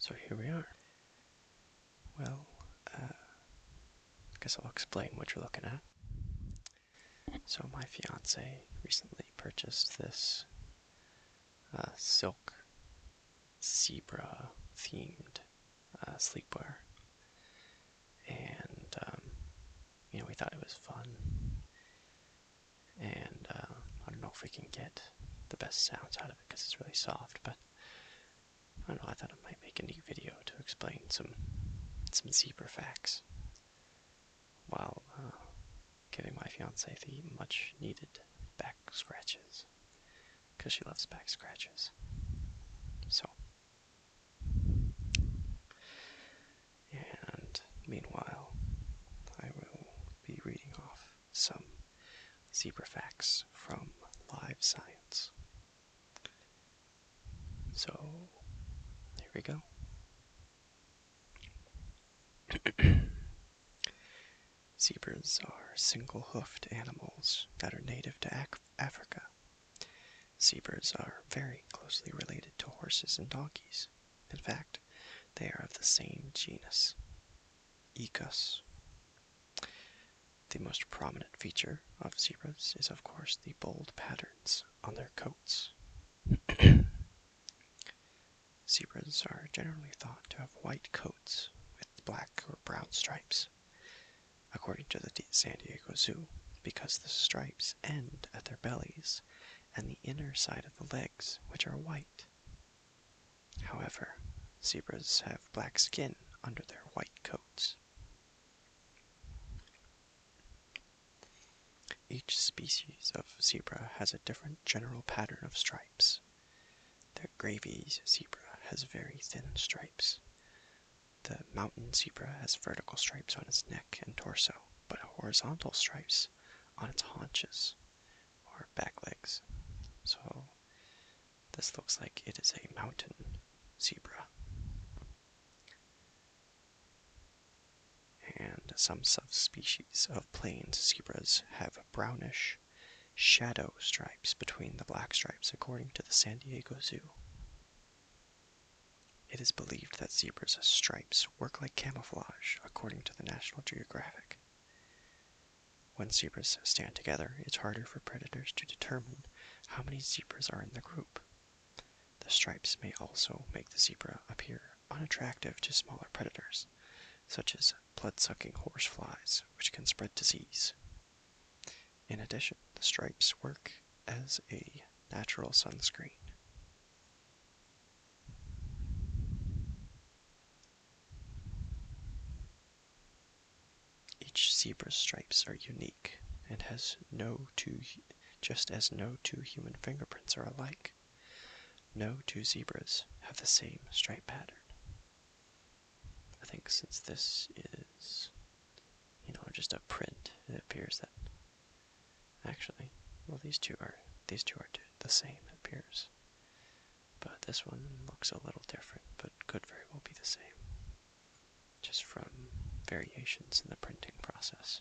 So here we are. Well, I guess I'll explain what you're looking at. So my fiance recently purchased this silk zebra themed sleepwear, and we thought it was fun, and I don't know if we can get the best sounds out of it because it's really soft, but I don't know, I thought it might make a neat video to explain some zebra facts while giving my fiance the much needed back scratches, because she loves back scratches. So, and meanwhile, I will be reading off some zebra facts from Live Science. So, here we go. Zebras are single-hoofed animals that are native to Africa. Zebras are very closely related to horses and donkeys. In fact, they are of the same genus, Ecus. The most prominent feature of zebras is, of course, the bold patterns on their coats. Zebras are generally thought to have white coats with black or brown stripes, according to the San Diego Zoo, because the stripes end at their bellies and the inner side of the legs, which are white. However, zebras have black skin under their white coats. Each species of zebra has a different general pattern of stripes. The gravy zebra has very thin stripes. The mountain zebra has vertical stripes on its neck and torso, but horizontal stripes on its haunches or back legs. So this looks like it is a mountain zebra. And some subspecies of plains zebras have brownish shadow stripes between the black stripes, according to the San Diego Zoo. It is believed that zebras' stripes work like camouflage, according to the National Geographic. When zebras stand together, it's harder for predators to determine how many zebras are in the group. The stripes may also make the zebra appear unattractive to smaller predators, such as blood-sucking horseflies, which can spread disease. In addition, the stripes work as a natural sunscreen. Each zebra's stripes are unique and just as no two human fingerprints are alike. No two zebras have the same stripe pattern. I think since this is, just a print, it appears that actually, well, these two are the same, it appears. But this one looks a little different, but could very well be the same, just from variations in the printing process.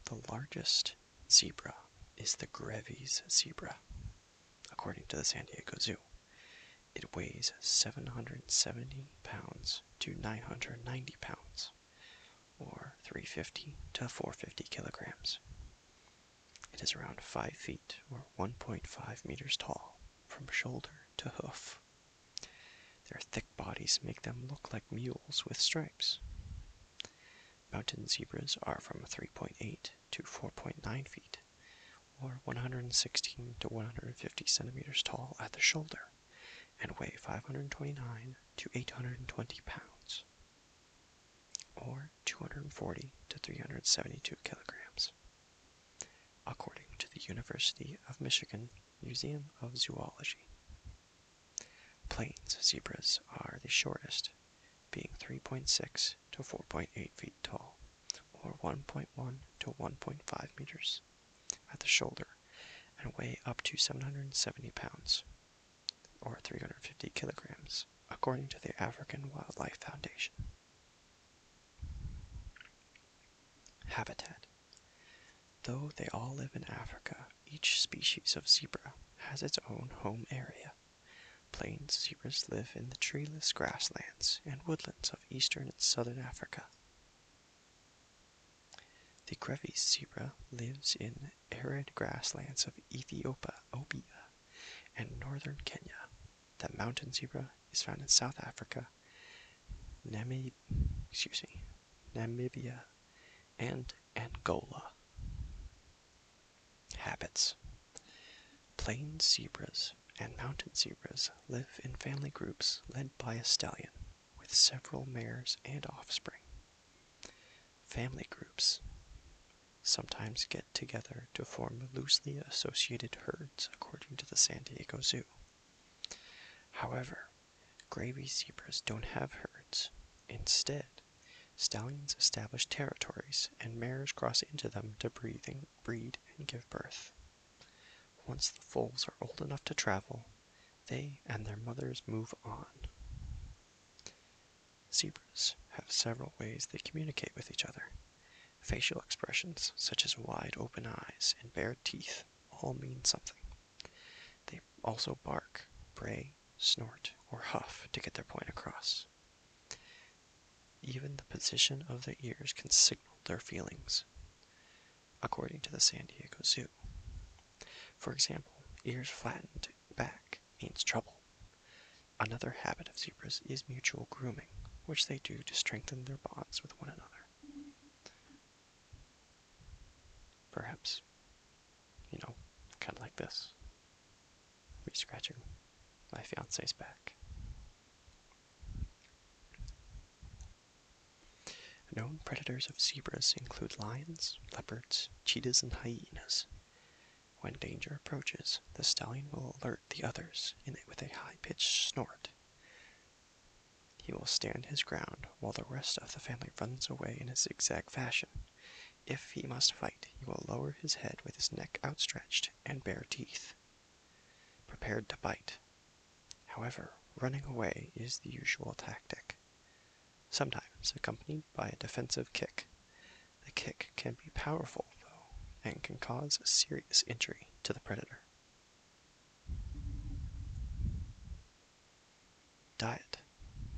The largest zebra is the Grevy's zebra, according to the San Diego Zoo. It weighs 770 pounds to 990 pounds, or 350 to 450 kilograms. It is around 5 feet, or 1.5 meters tall, from shoulder to hoof. Their thick bodies make them look like mules with stripes. Mountain zebras are from 3.8 to 4.9 feet, or 116 to 150 centimeters tall at the shoulder, and weigh 529 to 820 pounds, or 240 to 372 kilograms, according to the University of Michigan Museum of Zoology. Plains zebras are the shortest, being 3.6 to 4.8 feet tall, or 1.1 to 1.5 meters at the shoulder, and weigh up to 770 pounds, or 350 kilograms, according to the African Wildlife Foundation. Habitat. Though they all live in Africa, each species of zebra has its own home area. Plains zebras live in the treeless grasslands and woodlands of eastern and southern Africa. The Grevy's zebra lives in arid grasslands of Ethiopia and northern Kenya. The mountain zebra is found in South Africa, Namibia, and Angola. Habits. Plains zebras and mountain zebras live in family groups led by a stallion, with several mares and offspring. Family groups sometimes get together to form loosely associated herds, according to the San Diego Zoo. However, gravy zebras don't have herds. Instead, stallions establish territories, and mares cross into them to breed and give birth. Once the foals are old enough to travel, they and their mothers move on. Zebras have several ways they communicate with each other. Facial expressions, such as wide open eyes and bared teeth, all mean something. They also bark, bray, snort, or huff to get their point across. Even the position of their ears can signal their feelings, according to the San Diego Zoo. For example, ears flattened back means trouble. Another habit of zebras is mutual grooming, which they do to strengthen their bonds with one another. Perhaps, kind of like this. Me scratching my fiance's back. Known predators of zebras include lions, leopards, cheetahs, and hyenas. When danger approaches, the stallion will alert the others with a high-pitched snort. He will stand his ground while the rest of the family runs away in a zigzag fashion. If he must fight, he will lower his head with his neck outstretched and bare teeth, prepared to bite. However, running away is the usual tactic, sometimes accompanied by a defensive kick. The kick can be powerful, though, and can cause serious injury to the predator. Diet.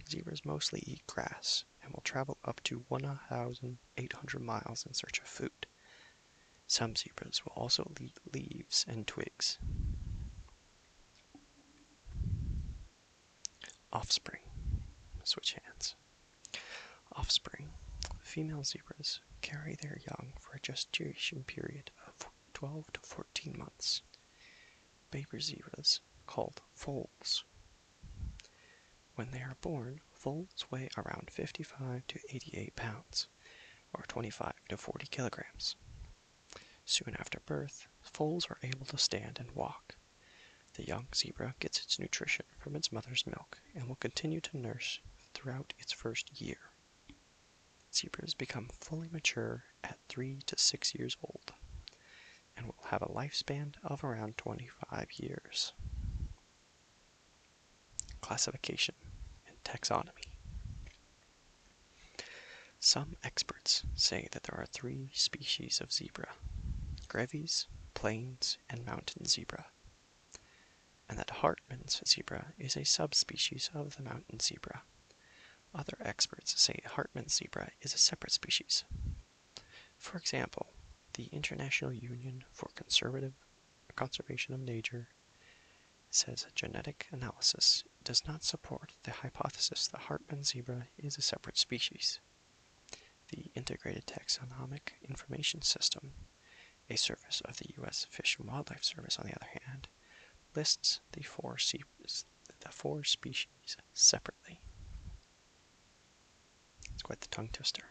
Zebras mostly eat grass and will travel up to 1,800 miles in search of food. Some zebras will also eat leaves and twigs. Offspring. Switch hands. Offspring. Female zebras carry their young for a gestation period of 12 to 14 months. Baby zebras, called foals. When they are born, foals weigh around 55 to 88 pounds, or 25 to 40 kilograms. Soon after birth, foals are able to stand and walk. The young zebra gets its nutrition from its mother's milk and will continue to nurse throughout its first year. Zebras become fully mature at 3 to 6 years old and will have a lifespan of around 25 years. Classification and taxonomy. Some experts say that there are 3 species of zebra: Grevy's, plains, and mountain zebra, and that Hartmann's zebra is a subspecies of the mountain zebra. Other experts say Hartmann's zebra is a separate species. For example, the International Union for Conservation of Nature says genetic analysis does not support the hypothesis that Hartmann's zebra is a separate species. The Integrated Taxonomic Information System, a service of the U.S. Fish and Wildlife Service, on the other hand, lists the four species separately. It's quite the tongue twister.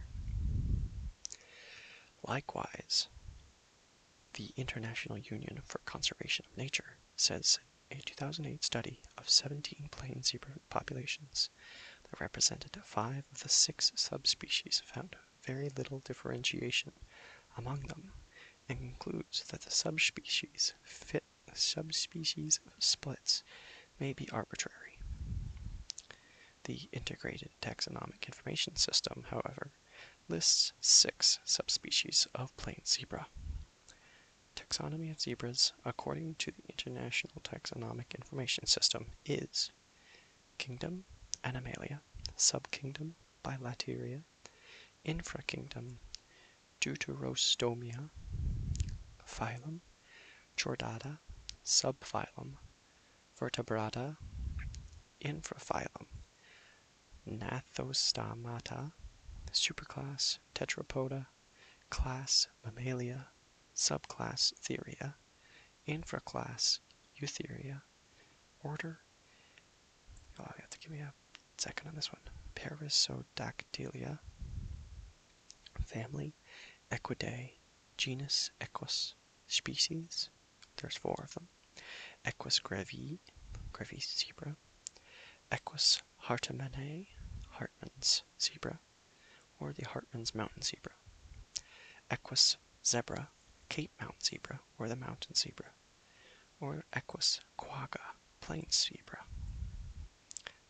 Likewise, the International Union for Conservation of Nature says a 2008 study of 17 plain zebra populations that represented 5 of the 6 subspecies found very little differentiation among them, and concludes that the subspecies splits may be arbitrary. The Integrated Taxonomic Information System, however, lists 6 subspecies of plain zebra. taxonomy of zebras, according to the International Taxonomic Information System, is kingdom, Animalia, subkingdom, Bilateria, infrakingdom, Deuterostomia, phylum, Chordata, subphylum, Vertebrata, infraphylum, Gnathostomata, superclass, Tetrapoda, class, Mammalia, subclass, Theria, infraclass, Eutheria, order, oh, you have to give me a second on this one, Perissodactylia, family, Equidae, genus, Equus, species, there's 4 of them, Equus grevii, Grevy zebra, Equus hartmanni, Hartman's zebra, or the Hartman's mountain zebra, Equus zebra, Cape Mountain zebra, or the mountain zebra, or Equus quagga, plains zebra.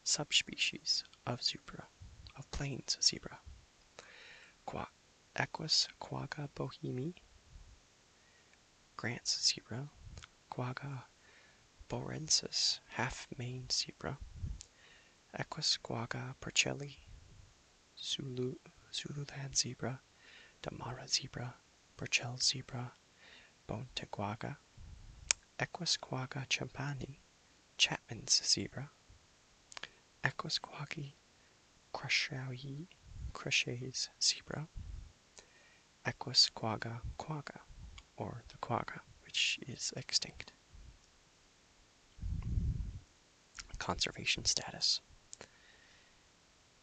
Subspecies of zebra, of plains zebra, Equus quagga bohemi, Grant's zebra, Quagga borensis, half-maned zebra, Equus quagga percelli, Zululand zebra, Damara zebra, Burchell zebra, Bontequagga, Equus quagga champani, Chapman's zebra, Equus quaggi Crashay's zebra, Equus quagga quagga, or the quagga, which is extinct. Conservation status.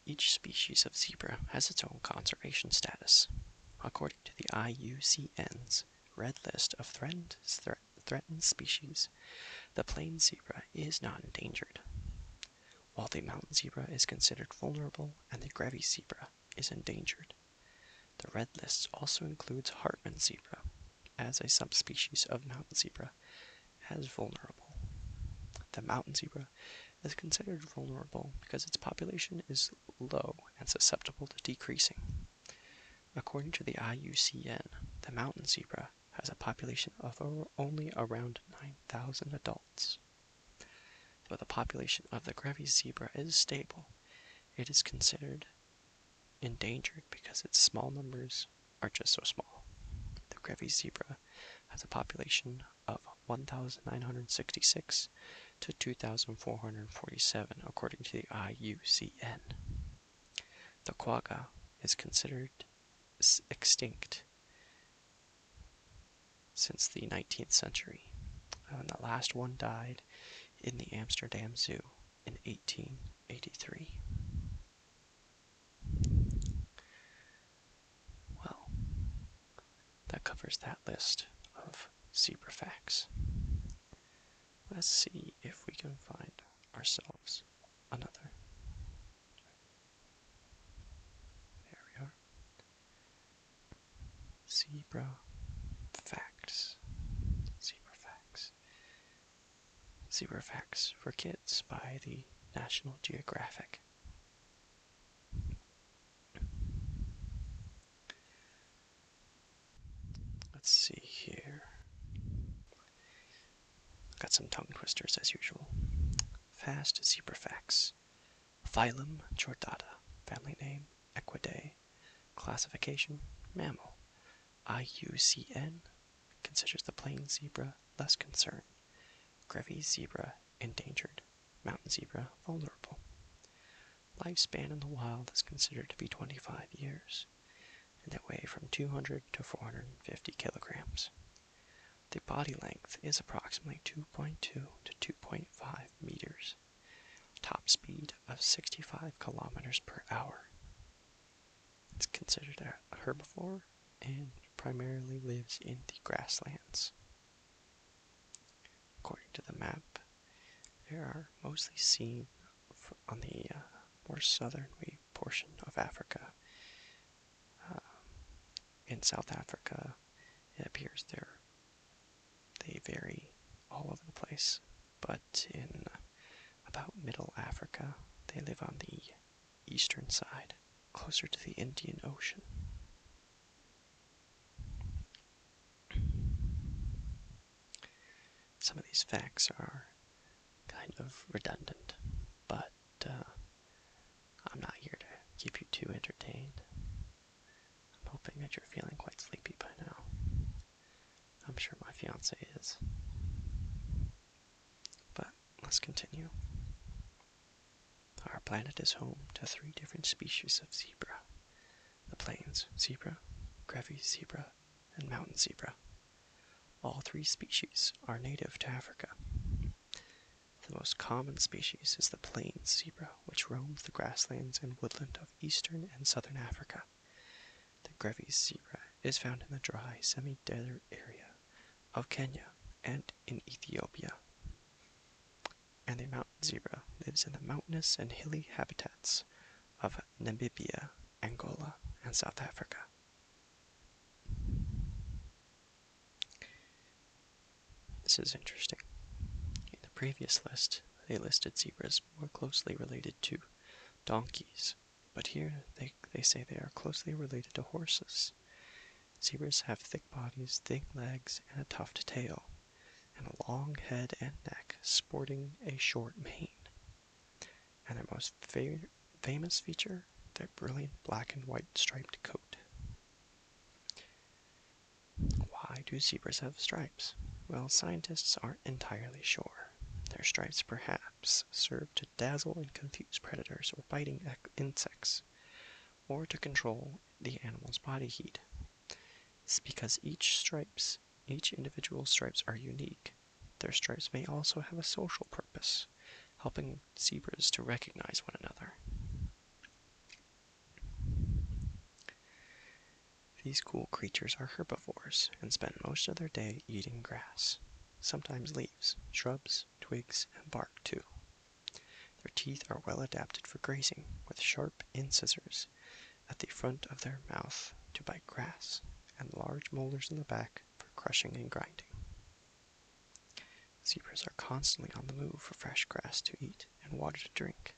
Each species of zebra has its own conservation status. According to the IUCN's Red List of Threatened Species, the plain zebra is not endangered, while the mountain zebra is considered vulnerable and the Grevy zebra is endangered. The Red List also includes Hartman's zebra as a subspecies of mountain zebra as vulnerable. The mountain zebra is considered vulnerable because its population is low and susceptible to decreasing. According to the IUCN, the mountain zebra has a population of only around 9,000 adults. Though the population of the Grevy zebra is stable, it is considered endangered because its small numbers are just so small. The Grevy zebra has a population of 1,966 to 2,447 according to the IUCN. The quagga is considered extinct since the 19th century, and the last one died in the Amsterdam Zoo in 1883. Well, that covers that list of zebra facts. Let's see if we can find ourselves another. There we are. Zebra facts. Zebra facts. Zebra facts for kids by the National Geographic. Let's see here. Got some tongue twisters as usual. Fast zebra facts. Phylum Chordata. Family name Equidae. Classification mammal. IUCN considers the plain zebra less concern. Grevy zebra endangered. Mountain zebra vulnerable. Lifespan in the wild is considered to be 25 years, and they weigh from 200 to 450 kilograms. The body length is approximately 2.2 to 2.5 meters. Top speed of 65 kilometers per hour. It's considered a herbivore and primarily lives in the grasslands. According to the map, they are mostly seen on the more southern portion of Africa. In South Africa, it appears they vary all over the place, but in about Middle Africa, they live on the eastern side, closer to the Indian Ocean. some of these facts are kind of redundant, but I'm not here to keep you too entertained. I'm hoping that you're feeling quite sleepy by now. I'm sure my fiance is. But let's continue. Our planet is home to 3 different species of zebra: the plains zebra, Grevy's zebra, and mountain zebra. All 3 species are native to Africa. The most common species is the plains zebra, which roams the grasslands and woodland of eastern and southern Africa. The Grevy's zebra is found in the dry, semi-desert area of Kenya and in Ethiopia. And the mountain zebra lives in the mountainous and hilly habitats of Namibia, Angola, and South Africa. This is interesting. In the previous list, they listed zebras more closely related to donkeys, but here they say they are closely related to horses. Zebras have thick bodies, thin legs, and a tufted tail, and a long head and neck sporting a short mane. And their most famous feature, their brilliant black and white striped coat. Why do zebras have stripes? Well, scientists aren't entirely sure. Their stripes perhaps serve to dazzle and confuse predators or biting insects, or to control the animal's body heat. It's because each individual stripes are unique. Their stripes may also have a social purpose, helping zebras to recognize one another. These cool creatures are herbivores and spend most of their day eating grass, sometimes leaves, shrubs, twigs, and bark too. Their teeth are well adapted for grazing, with sharp incisors at the front of their mouth to bite grass, and large molars in the back for crushing and grinding. Zebras are constantly on the move for fresh grass to eat and water to drink.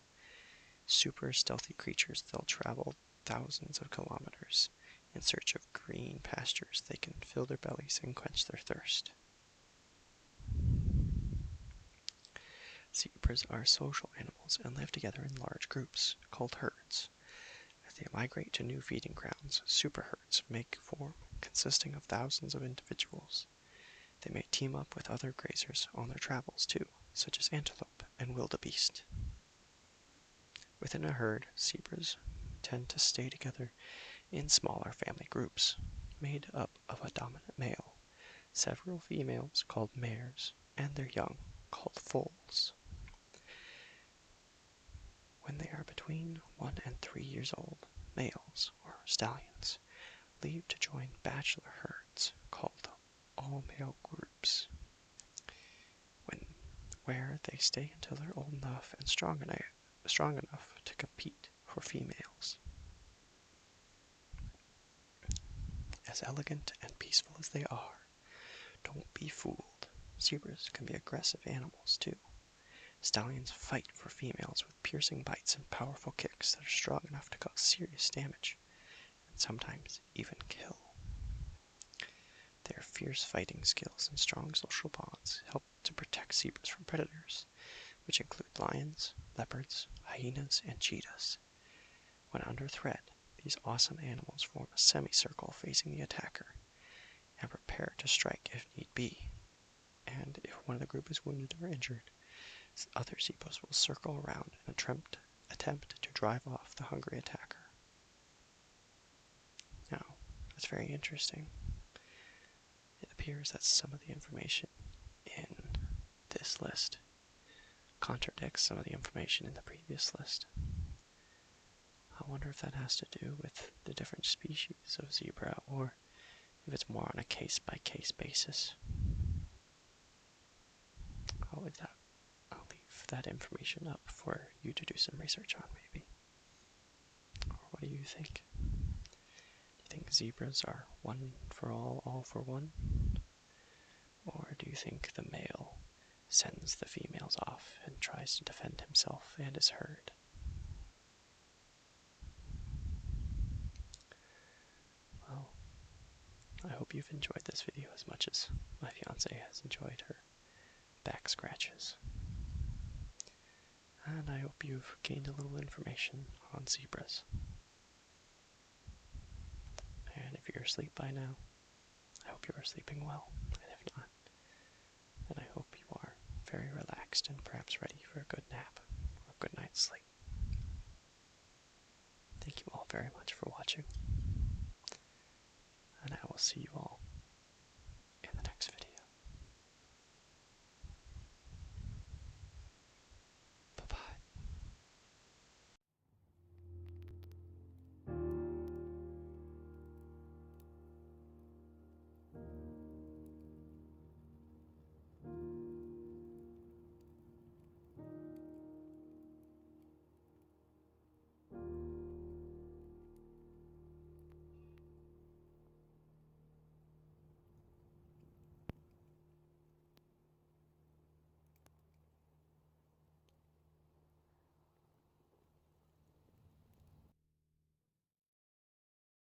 Super stealthy creatures, they'll travel thousands of kilometers in search of green pastures they can fill their bellies and quench their thirst. Zebras are social animals and live together in large groups, called herds. As they migrate to new feeding grounds, superherds may form, consisting of thousands of individuals. They may team up with other grazers on their travels too, such as antelope and wildebeest. Within a herd, zebras tend to stay together in smaller family groups, made up of a dominant male, several females called mares, and their young, called foals. When they are between 1 and 3 years old, males, or stallions, leave to join bachelor herds, called all-male groups, where they stay until they're old enough and strong enough to compete for females. As elegant and peaceful as they are, don't be fooled. Zebras can be aggressive animals too. Stallions fight for females with piercing bites and powerful kicks that are strong enough to cause serious damage, and sometimes even kill. Their fierce fighting skills and strong social bonds help to protect zebras from predators, which include lions, leopards, hyenas, and cheetahs. When under threat, these awesome animals form a semicircle facing the attacker and prepare to strike if need be. And if one of the group is wounded or injured, other zebras will circle around and attempt to drive off the hungry attacker. Now, that's very interesting. It appears that some of the information in this list contradicts some of the information in the previous list. I wonder if that has to do with the different species of zebra, or if it's more on a case-by-case basis. I'll leave that information up for you to do some research on, maybe. Or what do you think? Do you think zebras are one for all for one? Or do you think the male sends the females off and tries to defend himself and his herd? Well, I hope you've enjoyed this video as much as my fiance has enjoyed her back scratches. And I hope you've gained a little information on zebras. And if you're asleep by now, I hope you are sleeping well. And if not, then I hope you are very relaxed and perhaps ready for a good nap or a good night's sleep. Thank you all very much for watching. And I will see you all